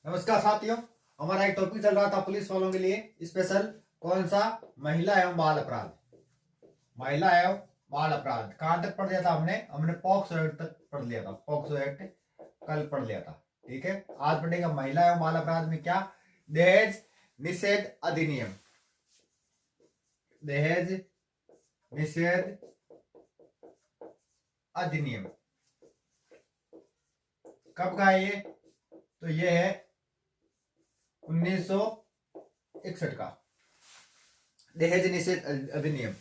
नमस्कार साथियों, हमारा एक टॉपिक चल रहा था पुलिस वालों के लिए स्पेशल। कौन सा? महिला एवं बाल अपराध। महिला एवं बाल अपराध कहां तक पढ़ लिया था हमने पॉक्सो एक्ट तक पढ़ लिया था। पॉक्सो एक्ट कल पढ़ लिया था। ठीक है, आज पढ़ेगा महिला एवं बाल अपराध में क्या? दहेज निषेध अधिनियम। दहेज निषेध अधिनियम कब का है ये? तो ये है 1961 का दहेज निषेध अधिनियम।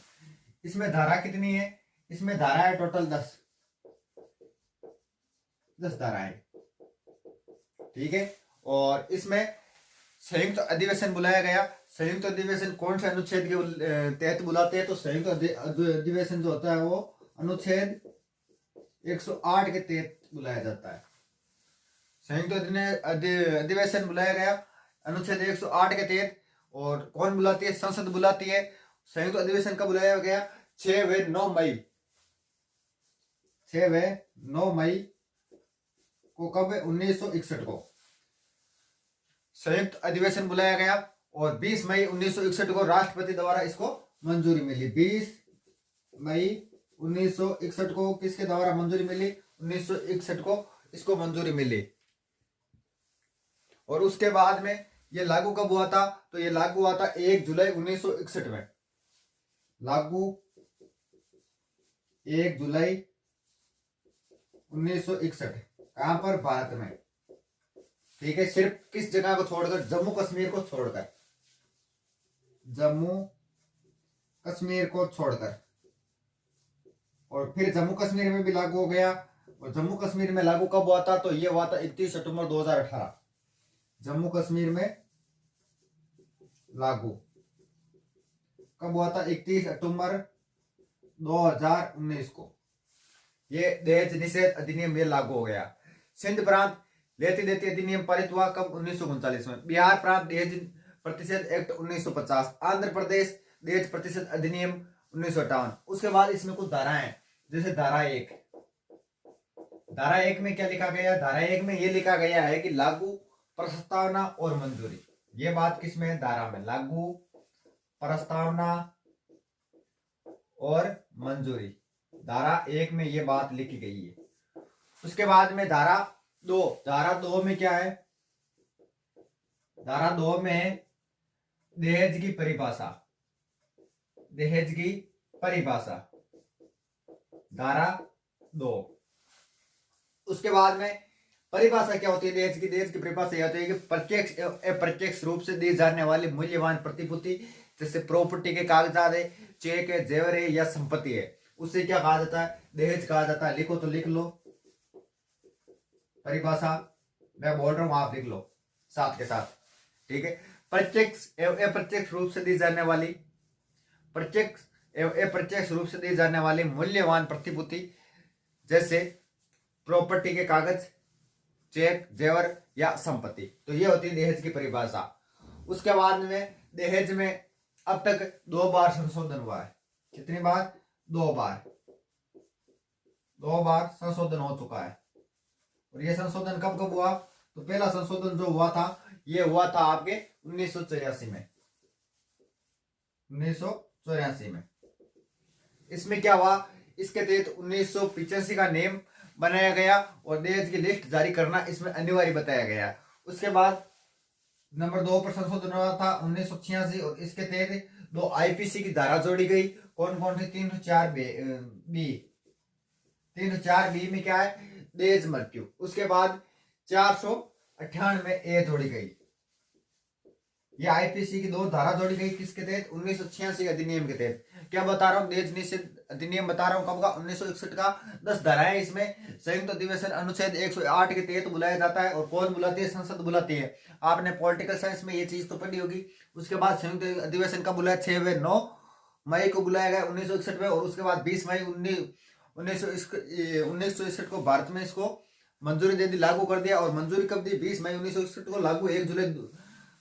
इसमें धारा कितनी है? इसमें धारा है टोटल 10 धारा है। ठीक है, और इसमें संयुक्त अधिवेशन बुलाया गया। संयुक्त अधिवेशन कौन से अनुच्छेद के तहत बुलाते हैं? तो संयुक्त अधिवेशन जो होता है वो अनुच्छेद 108 के तहत बुलाया जाता है। संयुक्त अधिवेशन बुलाया गया अनुच्छेद 108 के तहत। और कौन बुलाती है? संसद बुलाती है। संयुक्त अधिवेशन कब बुलाया गया? 6 व 9 मई। 6 व 9 मई को कब? 1961 को संयुक्त अधिवेशन बुलाया गया। और 20 मई 1961 को राष्ट्रपति द्वारा इसको मंजूरी मिली। 20 मई 1961 को किसके द्वारा मंजूरी मिली? 1961 को इसको मंजूरी मिली। और उसके बाद में ये लागू कब हुआ था? तो ये लागू हुआ था 1 जुलाई 1961 में। लागू 1 जुलाई 1961। कहां पर? भारत में। ठीक है, सिर्फ किस जगह को छोड़कर? जम्मू कश्मीर को छोड़कर। जम्मू कश्मीर को छोड़कर। और फिर जम्मू कश्मीर में भी लागू हो गया। और जम्मू कश्मीर में लागू कब हुआ था? तो ये हुआ था 31 सितंबर 2018। जम्मू कश्मीर में लागू कब हुआ था? 31 अक्टूबर 2019 को ये दहेज निषेध अधिनियम ये लागू हो गया। सिंध प्रांत लेती देती अधिनियम पारित हुआ कब? 1939 में। बिहार प्रांत दहेज प्रतिषेध एक्ट 1950। आंध्र प्रदेश दहेज प्रतिषेध अधिनियम 1958। उसके बाद इसमें कुछ धाराएं, जैसे धारा 1। धारा 1 में क्या लिखा गया? धारा 1 में ये लिखा गया है कि लागू, प्रस्तावना और मंजूरी। ये बात किसमें है? धारा में। लागू, प्रस्तावना और मंजूरी। धारा 1 में ये बात लिखी गई है। उसके बाद में धारा 2। धारा 2 में क्या है? धारा 2 में दहेज की परिभाषा। दहेज की परिभाषा, धारा 2। उसके बाद में परिभाषा क्या होती है दहेज की? दहेज की परिभाषा यह होती है कि प्रत्यक्ष अप्रत्यक्ष रूप से दी जाने वाली मूल्यवान प्रतिभूति, जैसे प्रॉपर्टी के कागजात है, चेक है, जेवर है या संपत्ति है, उससे क्या कहा जाता है? दहेज कहा जाता है। लिखो तो लिख लो परिभाषा, मैं बोल रहा हूं आप लिख लो साथ के साथ। ठीक है, प्रत्यक्ष एवं अप्रत्यक्ष रूप से दी जाने वाली, प्रत्यक्ष एवं अप्रत्यक्ष रूप से दी जाने वाली मूल्यवान प्रतिभूति, जैसे प्रॉपर्टी के कागज, चेक, जेवर या संपत्ति। तो ये होती है दहेज की परिभाषा। उसके बाद में दहेज में अब तक 2 बार संशोधन हुआ है। कितनी बार? 2 बार। 2 बार संशोधन हो चुका है। और ये संशोधन कब कब हुआ? तो पहला संशोधन जो हुआ था ये हुआ था आपके 1984 में। 1984 में इसमें क्या हुआ? इसके तहत 1985 का नियम बनाया गया और दहेज की लिस्ट जारी करना इसमें अनिवार्य बताया गया। उसके बाद नंबर 2 पर संशोधन हुआ था 1986 और इसके तहत 2 आईपीसी की धारा जोड़ी गई। कौन कौन सी? 304 बी। 304 बी में क्या है? दहेज मृत्यु। उसके बाद 498 ए जोड़ी गई। ये आईपीसी की 2 धारा जोड़ी गई किसके तहत? 1986 अधिनियम के तहत। क्या बता रहा हूँ? दहेज निषेध अधिनियम बता रहा हूँ कब का? 1961 का। 10 धाराएं इसमें। संयुक्त अधिवेशन अनुच्छेद 108 के तहत बुलाया जाता है। और कौन बुलाती है? संसद बुलाती है। आपने पॉलिटिकल साइंस में ये चीज तो पढ़ी होगी। उसके बाद संयुक्त अधिवेशन कब बुलाया? 6 व 9 मई को बुलाया गया 1961 में। और उसके बाद 20 मई 1961 को भारत में इसको मंजूरी दे दी, लागू कर दिया। और मंजूरी कब दी? 20 मई 1961 को लागू। 1 जुलाई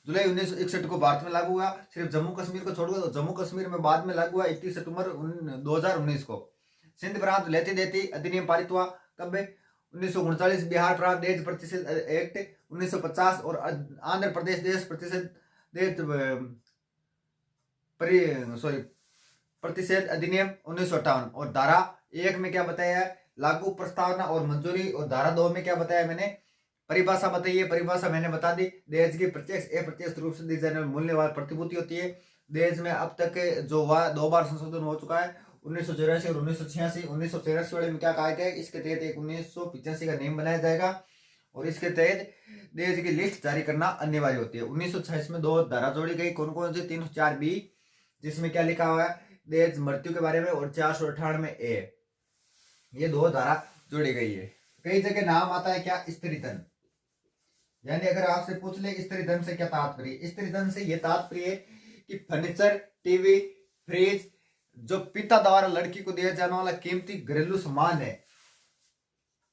1961 को भारत में लागू हुआ। सिर्फ जम्मू कश्मीर को छोड़कर, तो जम्मू कश्मीर में बाद में लागू हुआ 31 सितंबर 2019 को। सिंध प्रांत लेती देती अधिनियम पारित हुआ कब? 1939। बिहार प्रांत दहेज प्रतिषेध एक्ट 1950 और आंध्र प्रदेश देश प्रतिशत प्रतिषेध अधिनियम 1958। और धारा 1 में क्या बताया है, लागू प्रस्तावना और मंजूरी। और धारा 2 में क्या बताया मैंने, परिभाषा बताई है। परिभाषा मैंने बता दी, दहेज की प्रत्यक्ष अप्रत्यक्ष रूप से दी जाने वाली मूल्यवान प्रतिभूति होती है। दहेज में अब तक जो 2 बार संशोधन हो चुका है, 1984 और 1986। 1984 वाले में क्या कहा गया है, इसके तहत एक 1985 का नियम बनाया जाएगा और इसके तहत दहेज की लिस्ट जारी करना अनिवार्य होती है। 1986 में 2 धारा जोड़ी गई, कौन कौन सी, 304B, जिसमें क्या लिखा हुआ है, दहेज मृत्यु के बारे में, और 498 में A, ये 2 धारा जोड़ी गई है। कई जगह नाम आता है क्या, स्त्री धन। यानी अगर आपसे पूछ ले स्त्री धन से क्या तात्पर्य, स्त्री धन से ये तात्पर्य है कि फर्नीचर, टीवी, फ्रिज, जो पिता द्वारा लड़की को दिया जाने वाला कीमती घरेलू सामान है,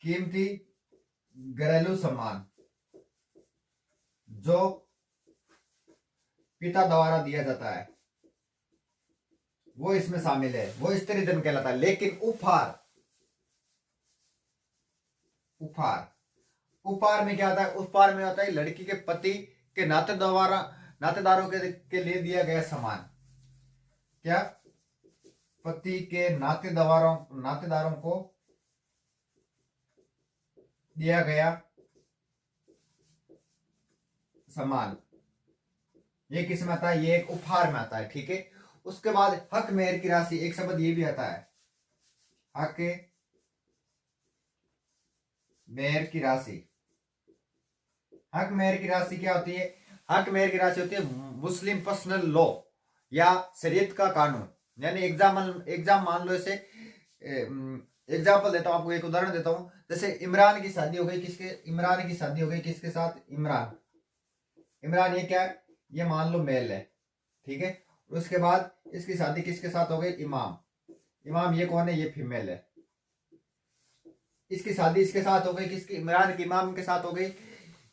कीमती घरेलू सामान जो पिता द्वारा दिया जाता है, वो इसमें शामिल है, वो स्त्री धन कहलाता है। लेकिन उपहार, उपहार में क्या आता है, उपहार में आता है लड़की के पति के नातेदारों के लिए दिया गया सामान। क्या, पति के नातेदारों को दिया गया सामान, ये किस में आता है, ये एक उपहार में आता है। ठीक है। उसके बाद हक मेहर की राशि, एक शब्द ये भी आता है, हक मेहर की राशि। हक मेहर की राशि क्या होती है, हक मेहर की राशि होती है मुस्लिम पर्सनल लॉ या शरीयत का कानून। यानी एग्जाम मान लो, ऐसे एग्जाम्पल देता हूं आपको, एक उदाहरण देता हूं। जैसे इमरान की शादी हो गई किसके साथ, इमरान ये क्या है, ये मान लो मेल है। ठीक है। उसके बाद इसकी शादी किसके साथ हो गई, इमाम ये कौन है, ये फीमेल है। इसकी शादी इसके साथ हो गई, किसकी, इमरान की इमाम के साथ हो गई।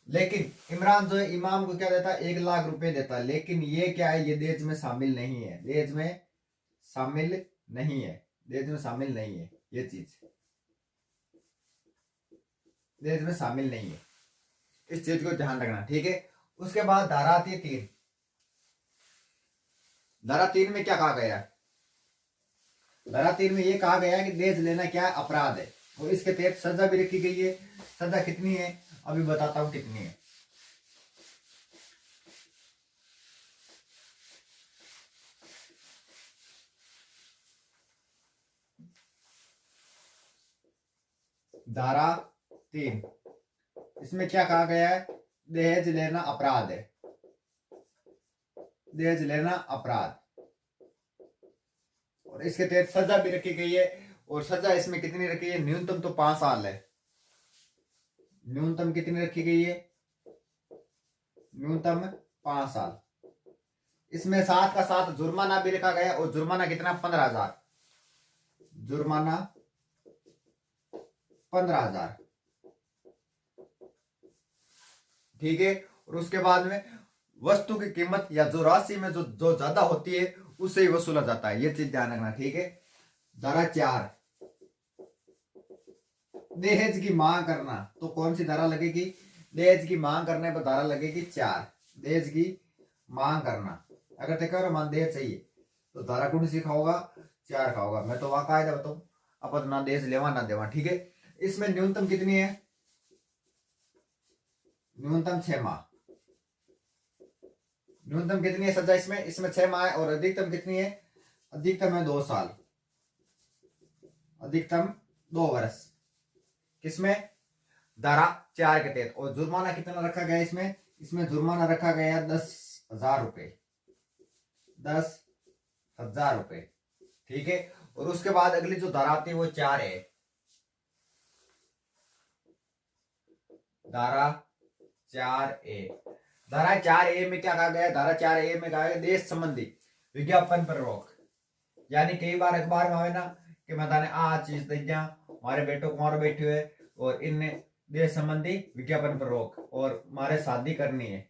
लेकिन इमरान जो है इमाम को क्या देता है, 1 लाख रुपए देता है। लेकिन ये क्या है, ये दहेज में शामिल नहीं है, दहेज में शामिल नहीं है ये चीज दहेज में शामिल नहीं है, इस चीज को ध्यान रखना। ठीक है। उसके बाद धारा आती है 3। धारा 3 में क्या कहा गया है, धारा 3 में ये कहा गया है कि दहेज लेना क्या है, अपराध है। और इसके तहत सजा भी रखी गई है। सजा कितनी है, अभी बताता हूं कितनी है। धारा 3, इसमें क्या कहा गया है, दहेज लेना अपराध है, दहेज लेना अपराध। और इसके तहत सजा भी रखी गई है। और सजा इसमें कितनी रखी है, न्यूनतम तो 5 साल है। न्यूनतम कितनी रखी गई है, न्यूनतम 5 साल। इसमें साथ का साथ जुर्माना भी रखा गया। और जुर्माना कितना, 15,000, जुर्माना 15,000। ठीक है। और उसके बाद में वस्तु की कीमत या जो राशि में जो ज्यादा होती है उससे ही वसूला जाता है, ये चीज ध्यान रखना। ठीक है। धारा 4, दहेज की मांग करना, तो कौन सी धारा लगेगी, दहेज की मांग करने पर धारा लगेगी 4। दहेज की मांग करना, अगर देखो मान दहेज चाहिए तो धारा कौन सी खाओगा, 4 खाओगा। मैं तो वहां कायदा बताऊं, अपन ना दहेज लेवा ना देवा। ठीक है। इसमें न्यूनतम कितनी है, न्यूनतम 6 माह। न्यूनतम कितनी है सजा इसमें 6 माह है। और अधिकतम कितनी है, अधिकतम है 2 साल, अधिकतम 2 वर्ष। किसमें, धारा 4 के तहत। और जुर्माना कितना रखा गया इसमें जुर्माना रखा गया 10,000 रुपए, 10,000 रुपए। ठीक है। और उसके बाद अगली जो धारा आती है वो 4 है, धारा 4A। धारा 4A में क्या कहा गया, धारा 4A में कहा गया देश संबंधी विज्ञापन पर रोक। यानी कई बार अखबार में आवे ना कि मैंने आ चीज दे दिया, हमारे बेटो कुमार बैठे हुए और इनने देश संबंधी विज्ञापन पर रोक, और हमारे शादी करनी है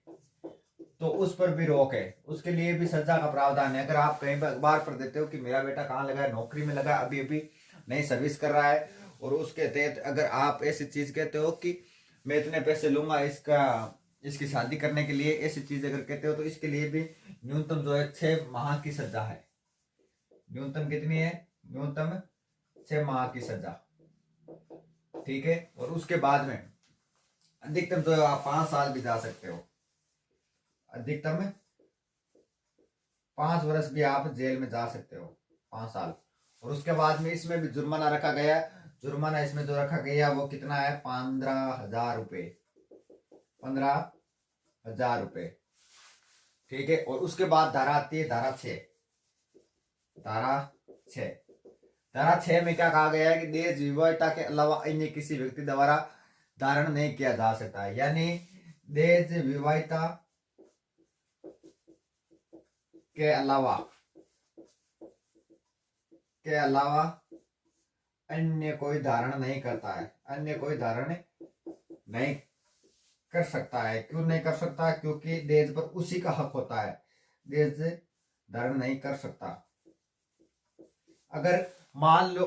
तो उस पर भी रोक है, उसके लिए भी सजा का प्रावधान है। अगर आप कहीं अखबार पर देते हो कि मेरा बेटा कहाँ लगा है, नौकरी में लगा, अभी अभी नई सर्विस कर रहा है, और उसके तहत अगर आप ऐसी चीज कहते हो कि मैं इतने पैसे लूंगा इसकी शादी करने के लिए, ऐसी चीज अगर कहते हो तो इसके लिए भी न्यूनतम जो है 6 माह की सजा है। न्यूनतम कितनी है? न्यूनतम 6 माह की सजा, ठीक है। और उसके बाद में अधिकतम जो है आप 5 साल भी जा सकते हो, अधिकतम 5 वर्ष भी आप जेल में जा सकते हो, 5 साल। और उसके बाद में इसमें भी जुर्माना रखा गया है। जुर्माना इसमें जो रखा गया वो कितना है? 15,000 रुपये, 15,000 रुपये, ठीक है। और उसके बाद धारा आती है धारा 6। धारा 6, धारा 6 में क्या कहा गया है कि दहेज विवाहिता के अलावा अन्य किसी व्यक्ति द्वारा धारण नहीं किया जा सकता है। यानी दहेज विवाहिता के अलावा अन्य कोई धारण नहीं करता है, अन्य कोई धारण नहीं कर सकता है। क्यों नहीं कर सकता? क्योंकि दहेज पर उसी का हक होता है, दहेज धारण नहीं कर सकता। अगर मान लो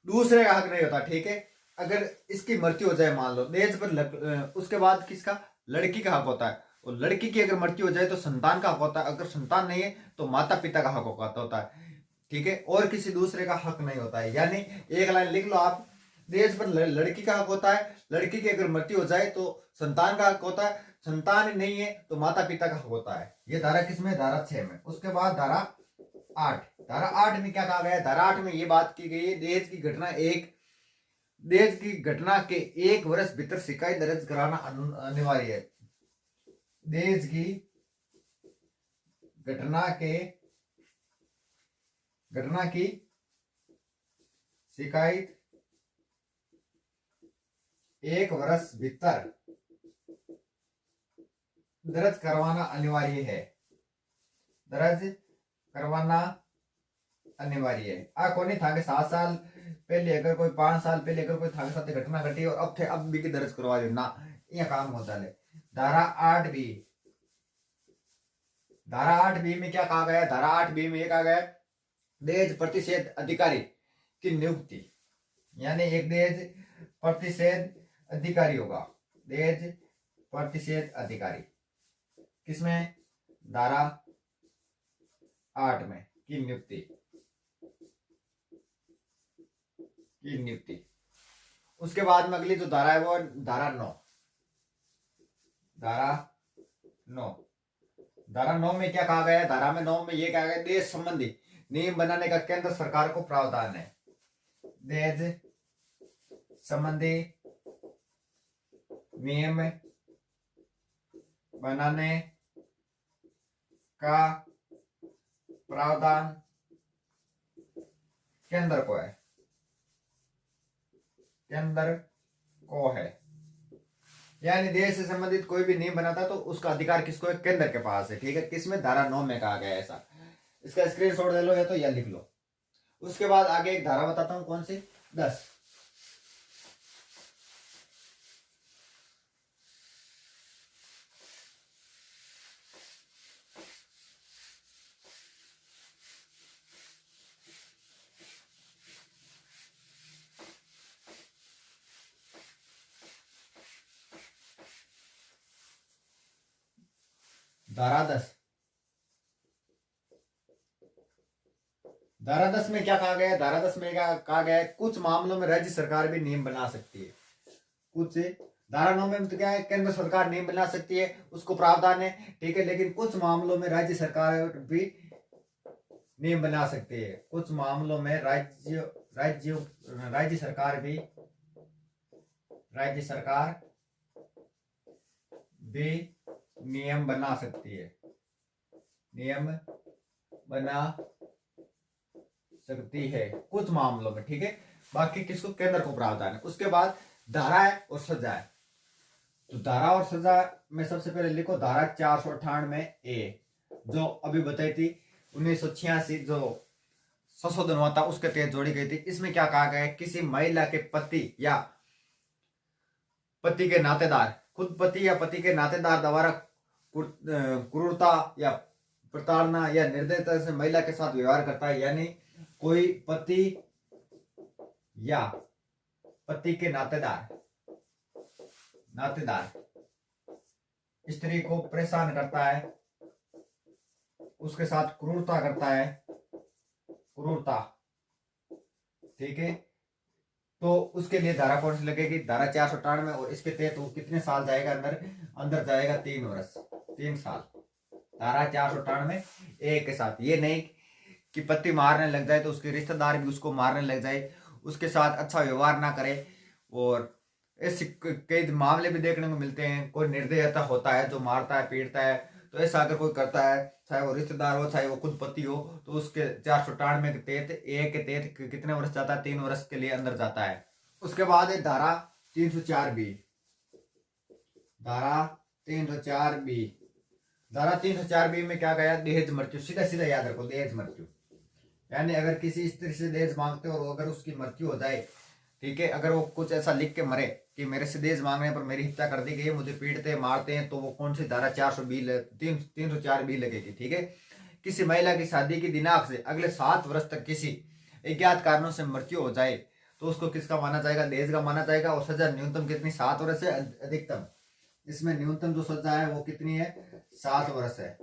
दूसरे का हक नहीं होता, ठीक है, अगर इसकी मृत्यु हो जाए मान लो दहेज पर, उसके बाद किसका? लड़की का हक होता है। और लड़की की अगर मृत्यु हो जाए तो संतान का हक होता है। अगर संतान नहीं है तो माता पिता का हक होता है, ठीक है, और किसी दूसरे का हक नहीं होता है। यानी एक लाइन लिख लो आप, दहेज पर लड़की का हक होता है, लड़की की अगर मृत्यु हो जाए तो संतान का हक होता है, संतान नहीं है तो माता पिता का हक होता है। ये धारा किसमें? धारा 6 में। उसके बाद धारा 8, धारा 8 में क्या कहा गया है? धारा 8 में ये बात की गई है, दहेज की घटना के 1 वर्ष भीतर शिकायत दर्ज कराना अनिवार्य है। दहेज की घटना की शिकायत 1 वर्ष भीतर दर्ज करवाना अनिवार्य है, दर्ज करवाना अनिवार्य है। आ कोनी था कि 7 साल पहले अगर कोई 5 साल पहले अगर कोई थाके साथ घटना घटी और अब भी दर्ज करवा रही ना, ये काम होता है। धारा 8B, धारा 8B में क्या कहा गया? धारा 8B में ये कहा गया दहेज प्रतिषेध अधिकारी की नियुक्ति, यानी एक दहेज प्रतिषेध अधिकारी होगा, दहेज प्रतिषेध अधिकारी किसमें? धारा 8 में की नियुक्ति। उसके बाद में अगली जो धारा है वो धारा 9। धारा 9 में क्या कहा गया है? धारा में 9 में ये कहा गया दहेज संबंधी नियम बनाने का केंद्र सरकार को प्रावधान है। दहेज संबंधी नियम बनाने का प्रावधान केंद्र को है, यानी देश से संबंधित कोई भी नियम बनाता तो उसका अधिकार किसको है? केंद्र के पास है, ठीक है। किसमें? धारा 9 में कहा गया है ऐसा। इसका स्क्रीनशॉट ले लो या तो या लिख लो। उसके बाद आगे एक धारा बताता हूं, कौन सी? 10। धारा 10, धारा 10 में क्या कहा गया है? धारा 10 में क्या कहा गया है? कुछ मामलों में राज्य सरकार भी नियम बना सकती है। कुछ, धारा 9 में तो क्या है? केंद्र सरकार नियम बना सकती है, उसको प्रावधान है, ठीक है। लेकिन कुछ मामलों में राज्य सरकार भी नियम बना सकती है। कुछ मामलों में राज्य सरकार भी नियम बना सकती है, नियम बना सकती है कुछ मामलों में, ठीक है। बाकी किसको? केंद्र को प्रावधान है। उसके बाद धारा है और सजा है। तो धारा और सजा में सबसे पहले लिखो धारा 498A, जो अभी बताई थी 1986 जो संशोधन हुआ था उसके तहत जोड़ी गई थी। इसमें क्या कहा गया है? किसी महिला के पति या पति के नातेदार, खुद पति या पति के नातेदार द्वारा क्रूरता या प्रताड़ना या निर्दयता से महिला के साथ व्यवहार करता है, यानी कोई पति या पति के नातेदार नातेदार स्त्री को परेशान करता है, उसके साथ क्रूरता करता है, क्रूरता, ठीक है, तो उसके लिए धारा कौन सी लगेगी? धारा 498 और इसके तहत वो कितने साल जाएगा अंदर? अंदर जाएगा 3 वर्ष, 3 साल। धारा 498 एक के साथ। ये नहीं कि पति मारने लग जाए तो उसके रिश्तेदार भी उसको मारने लग जाए, उसके साथ अच्छा व्यवहार ना करे। और ऐसे कई मामले भी देखने को मिलते हैं, कोई निर्दयता होता है जो मारता है, पीटता है। तो ऐसा अगर कोई करता है, चाहे वो रिश्तेदार हो चाहे वो खुद पति हो, तो उसके 498 के तहत एक के तहत कितने वर्ष जाता है? 3 वर्ष के लिए अंदर जाता है। उसके बाद है धारा 304B। धारा 304B, धारा 304B में क्या गया? दहेज मृत्यु। सीधा सीधा याद रखो, दहेज मृत्यु। यानी अगर किसी स्त्री से दहेज मांगते हो और अगर उसकी मृत्यु हो जाए, ठीक है, अगर वो कुछ ऐसा लिख के मरे कि मेरे से दहेज मांगने पर मेरी हत्या कर दी गई, मुझे पीटते मारते हैं, तो वो कौन सी धारा 304B लगेगी, ठीक है। किसी महिला की शादी की दिनांक से अगले 7 वर्ष तक किसी अज्ञात कारणों से मृत्यु हो जाए तो उसको किसका माना जाएगा? दहेज का माना जाएगा। और सजा न्यूनतम कितनी? 7 वर्ष है। अधिकतम इसमें न्यूनतम जो सजा है वो कितनी है? 7 वर्ष है।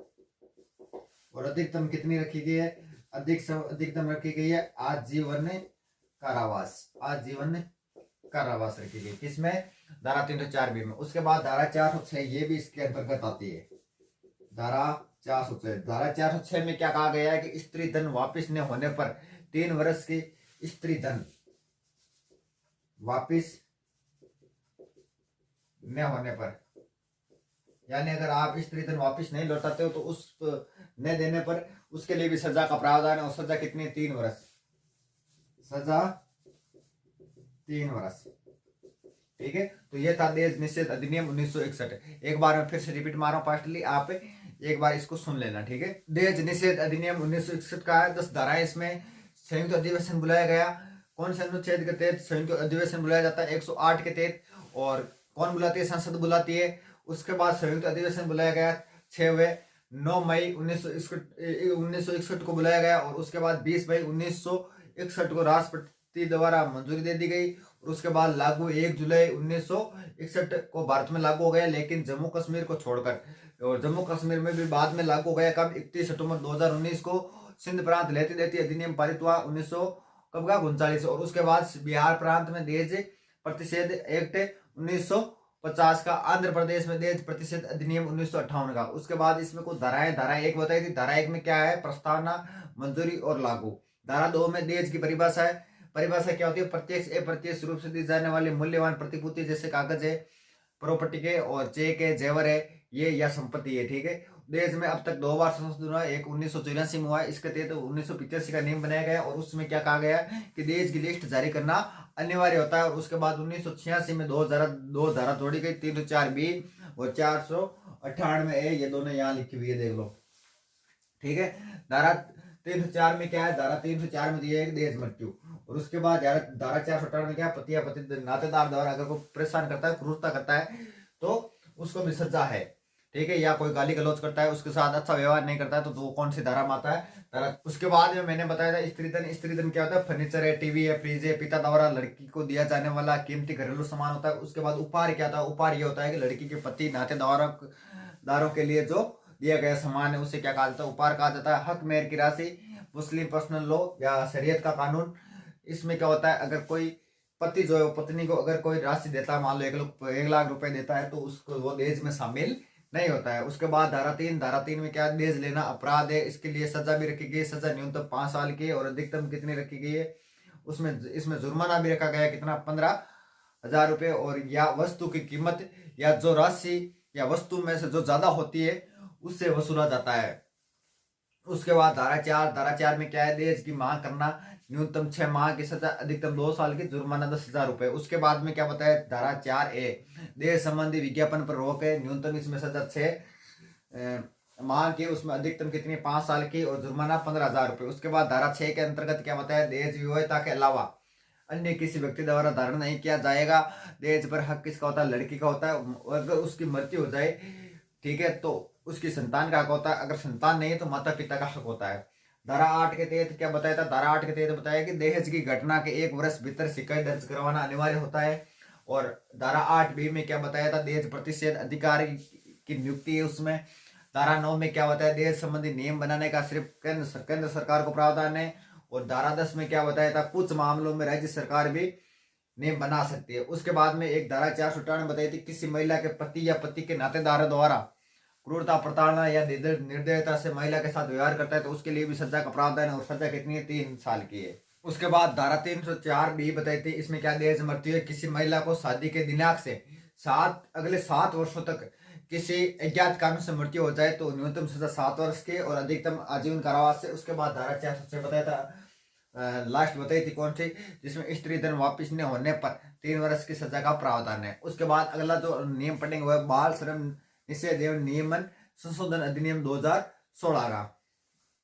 और अधिकतम कितनी रखी गई है? अधिकतम रखी गई है आजीवन कारावास। आजीवन कारावास रखी गई। किसमें? धारा 304B में। उसके बाद धारा 406 ये भी इसके अंतर्गत आती है। धारा 406, धारा 406 में क्या कहा गया है कि स्त्री धन वापिस न होने पर 3 वर्ष की स्त्री धन वापिस न होने पर, यानी अगर आप स्त्री धन वापिस नहीं लौटाते हो तो उस न देने पर उसके लिए भी सजा का प्रावधान है। और सजा कितनी? 3 वर्ष। सजा 3 वर्ष, ठीक है। तो ये था दहेज निषेध अधिनियम 1961। एक बार मैं फिर से रिपीट मार रहा हूँ फास्टली, आप एक बार इसको सुन लेना, ठीक है। दहेज निषेध अधिनियम 1961 का है 10 धाराएं। इसमें संयुक्त अधिवेशन बुलाया गया। कौन से अनुच्छेद के तहत संयुक्त अधिवेशन बुलाया जाता है? 108 के तहत। और कौन बुलाती है? संसद बुलाती है। उसके बाद संयुक्त अधिवेशन बुलाया गया 9 मई 1961 को बुलाया गया। और उसके बाद 20 मई 1961 को राष्ट्रपति द्वारा मंजूरी दे दी गई। और उसके बाद लागू 1 जुलाई 1961 को भारत में लागू हो गया, लेकिन जम्मू कश्मीर को छोड़कर। और जम्मू कश्मीर में भी बाद में लागू हो गया कब? 31 सितंबर 2019 को सिंध प्रांत लेती देती अधिनियम पारित हुआ 1949। और उसके बाद बिहार प्रांत में दहेज प्रतिषेध एक्ट 1950 का, आंध्र प्रदेश में दहेज प्रतिषेध अधिनियम 1958 का। उसके बाद इसमें कुछ धाराएं, धारा 1 बताई थी। धारा 1 में क्या है? प्रस्तावना, मंजूरी और लागू। धारा 2 में दहेज की परिभाषा है। परिभाषा क्या होती है? प्रत्यक्ष अप्रत्यक्ष रूप से दी जाने वाली मूल्यवान प्रतिभूति, जैसे कागज है, प्रॉपर्टी के और चेक है, जेवर है, ये या संपत्ति है, ठीक है। देश में अब तक 2 बार संशोधन हुआ। एक 1984 में हुआ, इसके तहत 1985 का नियम बनाया गया। और उसमें क्या कहा गया कि देश की लिस्ट जारी करना अनिवार्य होता है। और उसके बाद 1986 में 2 धारा जोड़ी गई, 304B और 498A। ये दोनों यहाँ लिखी हुई है, देख लो, ठीक है। धारा 304 में क्या है? धारा 304 में दिया है दहेज मृत्यु। और उसके बाद धारा 498 में क्या? पति या पति नातेदार द्वारा अगर कोई परेशान करता है, क्रूरता करता है, तो उसको भी सजा है, ठीक है। या कोई गाली गलौज करता है, उसके साथ अच्छा व्यवहार नहीं करता है, तो वो कौन सी धारा में आता है? धारा। उसके बाद में मैंने बताया था स्त्रीधन। स्त्रीधन क्या होता है? फर्नीचर है, टीवी है, फ्रिज है, पिता द्वारा लड़की को दिया जाने वाला कीमती घरेलू सामान होता है। उसके बाद उपहार क्या था? उपहार ये होता है कि लड़की के पति नातेदारों के लिए जो दिया गया सामान है उसे क्या कहा जाता है? उपहार कहा जाता है। हक मेहर की राशि, मुस्लिम पर्सनल लॉ या शरीयत का कानून। इसमें क्या होता है? अगर कोई पति जो है पत्नी को अगर कोई राशि देता है, मान लो 1 लाख रुपए देता है, तो उसको वो दहेज में शामिल नहीं होता है। उसके बाद धारा 3 में क्या? दहेज लेना अपराध है। इसके लिए सजा भी रखी गई। सजा न्यूनतम 5 साल की और अधिकतम कितनी रखी गई है? इसमें जुर्माना भी रखा गया, कितना? 15,000 रुपए। और या वस्तु की कीमत या जो राशि या वस्तु में से जो ज्यादा होती है उससे वसूला जाता है। उसके बाद धारा 4 में क्या है? दहेज की मांग करना, न्यूनतम 6 माह की सजा, अधिकतम 2 साल की, जुर्माना 10,000 रुपए। उसके बाद में क्या बताया? धारा 4A दहेज संबंधी विज्ञापन पर रोक है। न्यूनतम इसमें सजा 6 माह की, उसमें अधिकतम कितनी? 5 साल की और जुर्माना 15,000 रुपए। उसके बाद धारा 6 के अंतर्गत क्या बताया? दहेज विवाहिता के अलावा अन्य किसी व्यक्ति द्वारा धारण नहीं किया जाएगा। दहेज पर हक किसका होता है? लड़की का होता है। अगर उसकी मृत्यु हो जाए, ठीक है, तो उसकी संतान का हक होता है। अगर संतान नहीं है तो माता पिता का हक होता है। धारा 8 के तहत क्या बताया था? धारा 8 के तहत बताया कि दहेज की घटना के 1 वर्ष भीतर शिकायत दर्ज करवाना अनिवार्य होता है। और धारा 8B में क्या बताया था, दहेज प्रतिषेध अधिकारी की नियुक्ति है उसमें। धारा 9 में क्या बताया, दहेज संबंधी नियम बनाने का सिर्फ केंद्र सरकार को प्रावधान है। और धारा 10 में क्या बताया था, कुछ मामलों में राज्य सरकार भी नियम बना सकती है। उसके बाद में एक धारा 498 बताई थी, किसी महिला के पति या पति के नातेदार द्वारा क्रूरता, प्रताड़ना या निर्दयता से महिला के साथ व्यवहार करता है तो उसके लिए भी सजा का प्रावधान है, और सजा कितनी है, 3 साल की है। उसके बाद धारा 304 भी बताई थी, इसमें क्या, दहेज मृत्यु है, किसी महिला को शादी के दिनांक से अगले 7 वर्षों तक किसी अज्ञात कारण से मृत्यु हो जाए तो न्यूनतम सजा 7 वर्ष के और अधिकतम आजीवन कारावास से। उसके बाद धारा 406 बताया था, लास्ट बताई थी कौन सी, जिसमें स्त्री धन वापिस न होने पर 3 वर्ष की सजा का प्रावधान है। उसके बाद अगला जो नियम पढ़ेंगे वह बाल श्रम निषेध एवं नियमन संशोधन अधिनियम 2016 का।